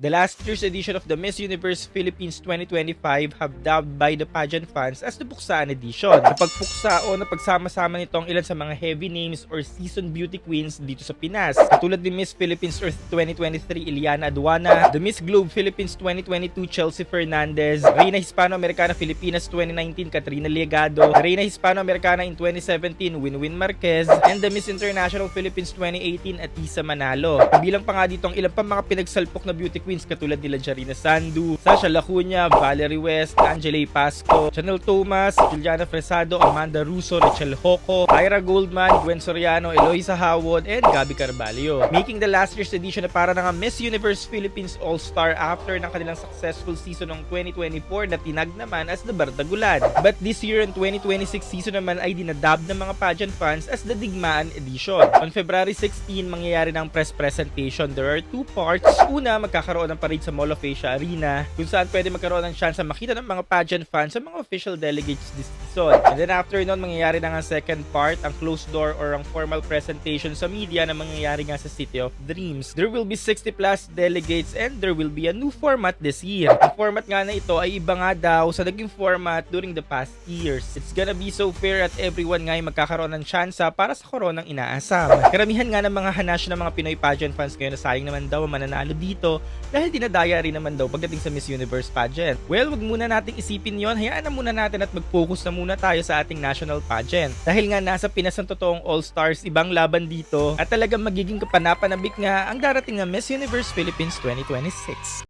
The last year's edition of the Miss Universe Philippines 2025 have dubbed by the pageant fans as the Puksaan edition. Napagpuksa o napagsama-sama nito ang ilan sa mga heavy names or seasoned beauty queens dito sa Pinas. Katulad ni Miss Philippines Earth 2023 Iliana Aduana, the Miss Globe Philippines 2022 Chelsea Fernandez, Reina Hispano-Americana Filipinas 2019 Katrina Liagado, Reina Hispano-Americana in 2017 Winwin Marquez, and the Miss International Philippines 2018 Atisa Manalo. Kabilang pa nga dito ang ilan pa mga pinagsalpok na beauty queens katulad nila Jarina Sandu, Sasha Lacuna, Valerie West, Angela Pasco, Chanel Thomas, Juliana Fresado, Amanda Russo, Rachel Hoco, Ira Goldman, Gwen Soriano, Eloisa Howard, and Gabby Carvalho. Making the last year's edition na para ng Miss Universe Philippines All-Star after ng kanilang successful season ng 2024 na tinag naman as the Bardagulan. But this year ang 2026 season naman ay dinadab ng mga pageant fans as the Digmaan edition. On February 16, mangyayari ng press presentation. There are two parts. Una, magkakaroon ng parade sa Mall of Asia Arena kung saan pwede magkaroon ng chance na makita ng mga pageant fans sa mga official delegates this season. And then after nun, mangyayari na nga second part, ang closed door or ang formal presentation sa media na mangyayari nga sa City of Dreams. There will be 60 plus delegates and there will be a new format this year. Ang format nga na ito ay iba nga daw sa naging format during the past years. It's gonna be so fair at everyone nga ay magkakaroon ng tsansa para sa koronang inaasam. Karamihan nga ng mga hanash ng mga Pinoy pageant fans ngayon na sayang naman daw mananalo dito dahil dinadaya rin naman daw pagdating sa Miss Universe pageant. Well, wag muna nating isipin yon, hayaan na muna natin at mag-focus na muna tayo sa ating national pageant. Dahil nga nasa Pinas ang totoong All-Stars, ibang laban dito at talagang magiging kapanapanabik nga ang darating na Miss Universe Philippines 2026.